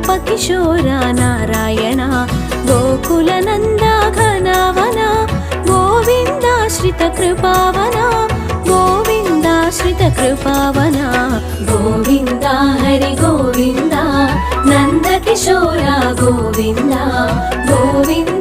गोपकिशोरा Narayan गोकुलनन्दा घनावना गोविन्दाश्रित कृपावना गोविन्दाश्रित कृपावना Govinda Hari Govinda नन्दकिशोरा Govinda Govinda